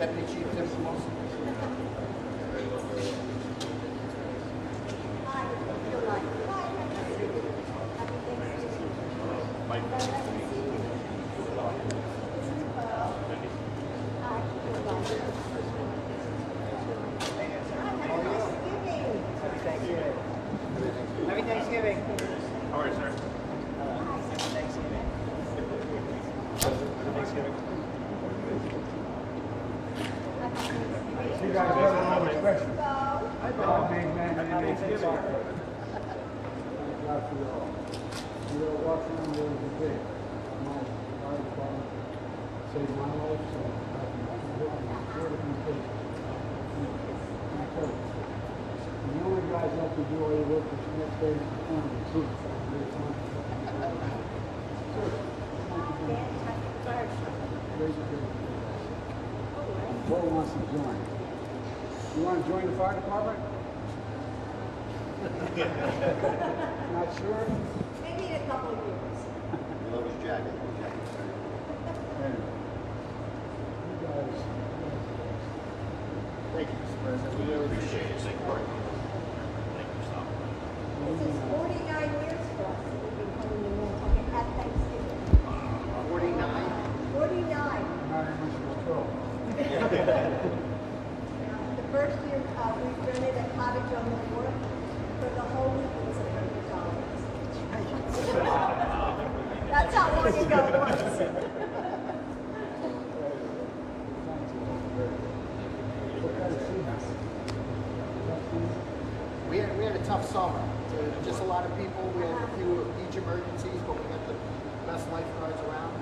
Deputy Chief Tim Wilson. Happy Thanksgiving. How are you, sir? Thanksgiving. You guys have another question? Happy Thanksgiving. We are watching the debate. My father saved my life, so I can afford to be patient. The only guys that can do all your work is next day in front of the truth. Bo wants to join. You want to join the fire department? Not sure? Maybe in a couple of years. I love his jacket. Anyway. You guys. Thank you, Mr. President. We really appreciate it. Thank you. Thank you, Tom. This is 49 years for us that we've been coming to Nantucket at Thanksgiving. 49. 49. Not even much of a The first year we rented a cottage on the wharf for the whole week. It was $100. That's how long ago it was. We had a tough summer. Just a lot of people. We had a few beach emergencies, but we got the best lifeguards around.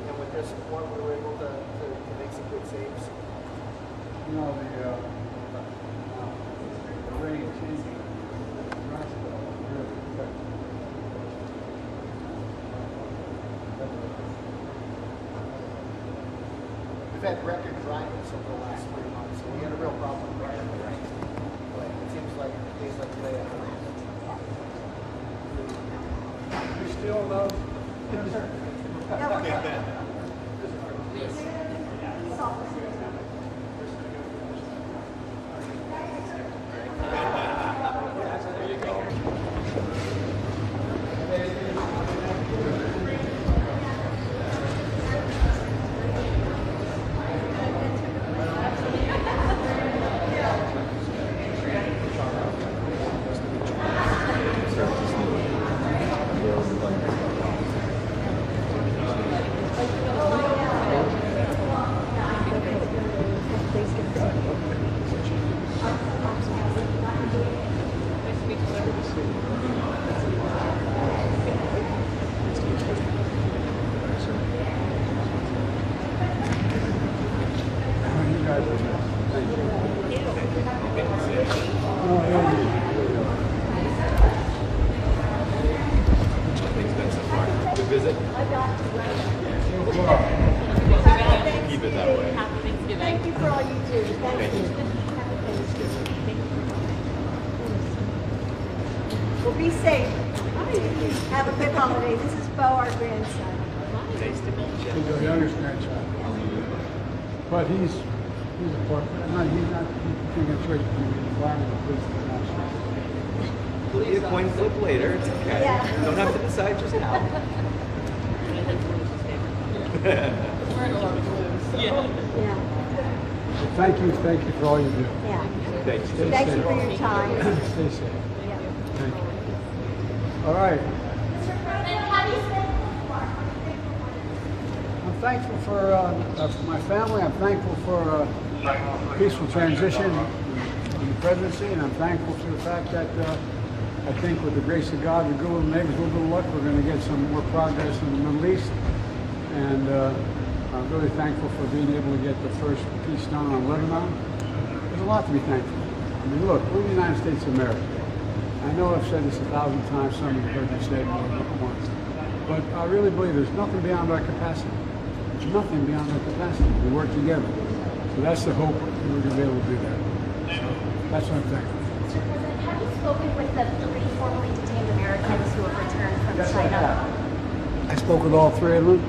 And with their support, we were able to make some good saves. You know, the rain changing. Really affected. We've had record dryness over the last 3 months, so we had a real problem with rain. But it seems like days like today have rain. You still love? No, we're good. These officers. You guys are nice. Thank you. Oh, yeah. Good visit? So far. Keep it that way. Happy Thanksgiving. Thank you for all you do. Thank you. Happy Thanksgiving. Well, be safe. Have a good holiday. This is Bo, our grandson. Nice to meet you. He's a youngest grandchild. But he's a part, he's not taking a choice between the environment and police and national. We'll eat a coin flip later. It's okay. Yeah. You don't have to decide just now. Yeah. Thank you for all you do. Yeah. Thanks. Stay Thank safe. you for your time. Stay safe. Yeah. Thank you. All right. I'm thankful for my family. I'm thankful for peaceful transition in the presidency, and I'm thankful for the fact that I think with the grace of God, with good neighbors, with good luck, we're going to get some more progress in the Middle East. And I'm really thankful for being able to get the first peace done on Lebanon. There's a lot to be thankful for. I mean, look, we're the United States of America. I know I've said this 1,000 times, some of you heard me say it more than once. But I really believe there's nothing beyond our capacity. There's nothing beyond our capacity. We work together. So that's the hope that we're going to be able to do that. So that's what I'm thankful for. Mr. President, have you spoken with the 3 formerly detained Americans who have returned from Yes, China? I have. I spoke with all 3 of them.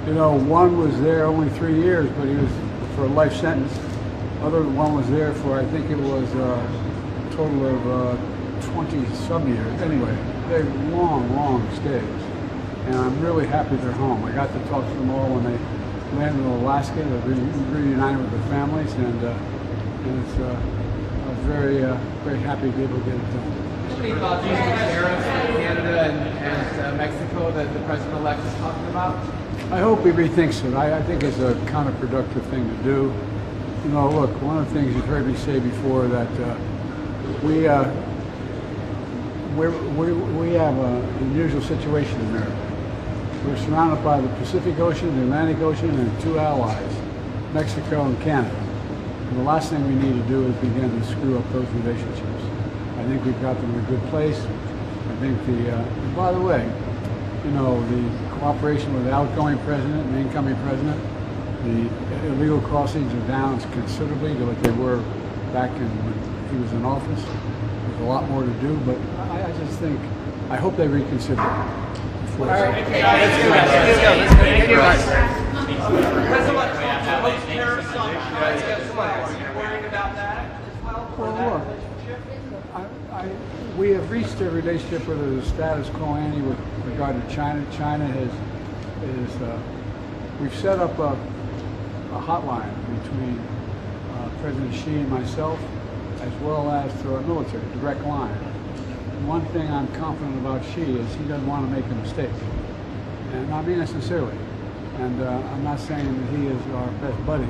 You know, one was there only 3 years, but he was for a life sentence. Other one was there for, I think it was a total of 20 some years. Anyway, they long stays. And I'm really happy they're home. I got to talk to them all when they landed in Alaska. They're reunited with their families, and it's, I was very happy to be able to get it done. Any thoughts on the tariffs in Canada and Mexico that the president-elect is talking about? I hope he rethinks it. I think it's a counterproductive thing to do. You know, look, one of the things you've heard me say before that we have an unusual situation in America. We're surrounded by the Pacific Ocean, the Atlantic Ocean, and two allies, Mexico and Canada. And the last thing we need to do is begin to screw up those relationships. I think we've got them in a good place. I think and by the way, you know, the cooperation with the outgoing president and the incoming president, the illegal crossings are down considerably to what they were back when he was in office. There's a lot more to do, but I just think, I hope they reconsider. All right, let's go. Thank you. President-elect Trump's tariffs on China. Are you worried about that as well? Well, look, we have reached a relationship where there's a status quo ante with regard to China. China we've set up a hotline between President Xi and myself, as well as through our military, direct line. One thing I'm confident about Xi is he doesn't want to make a mistake. And I mean that sincerely. And I'm not saying that he is our best buddy,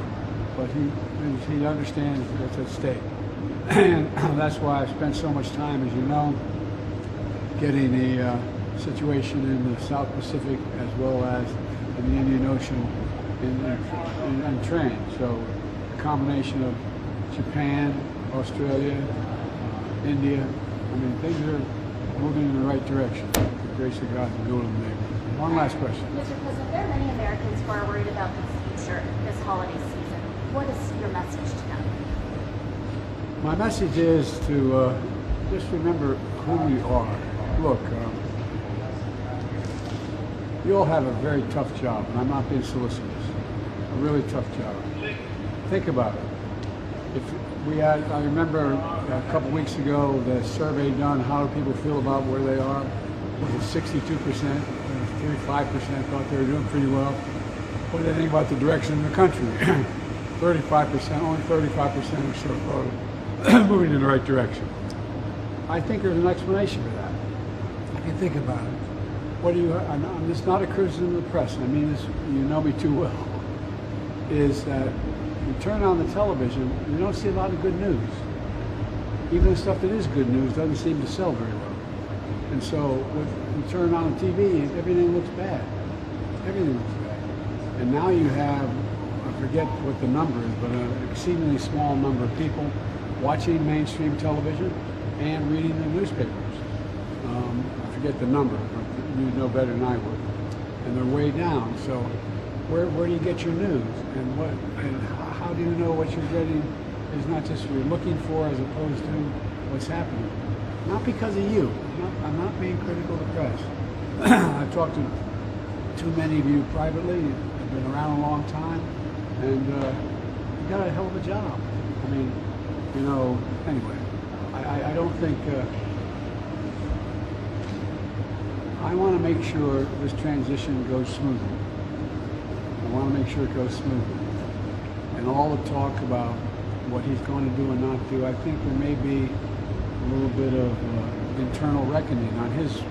but he understands what's at stake. And that's why I've spent so much time, as you know, getting the situation in the South Pacific as well as in the Indian Ocean in train. So a combination of Japan, Australia, India. I mean, things are moving in the right direction. With the grace of God and good of the neighbor. One last question. Mr. President, there are many Americans who are worried about the future this holiday season. What is your message to them? My message is to just remember who we are. Look, you all have a very tough job, and I'm not being solicitous. A really tough job. Think about it. I remember a couple weeks ago the survey done, how do people feel about where they are? Was it 62%? 35% thought they were doing pretty well. What do they think about the direction of the country? 35%, only 35% or so thought moving in the right direction. I think there's an explanation for that. If you think about it. It's not a criticism of the press, and I mean this, you know me too well, is that you turn on the television, you don't see a lot of good news. Even the stuff that is good news doesn't seem to sell very well. And so when you turn on the TV, everything looks bad. Everything looks bad. And now you have, I forget what the number is, but an exceedingly small number of people watching mainstream television and reading the newspapers. I forget the number, but you know better than I would. And they're way down. So where do you get your news? And how do you know what you're getting is not just what you're looking for as opposed to what's happening? Not because of you. I'm not being critical of the press. I've talked to too many of you privately. You've been around a long time, and you got a hell of a job. I mean, you know, anyway, I don't think, I want to make sure this transition goes smoothly. I want to make sure it goes smoothly. And all the talk about what he's going to do and not do, I think there may be a little bit of internal reckoning on his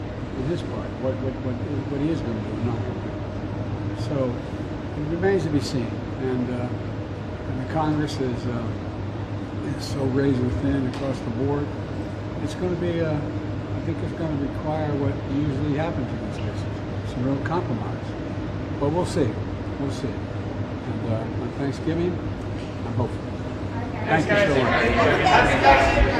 part, what he is going to do and not going to do. So it remains to be seen. And the Congress is so razor thin across the board. It's going to be, I think it's going to require what usually happens in these cases, some real compromise. But we'll see. We'll see. And on Thanksgiving, I'm hopeful. Thank you so much.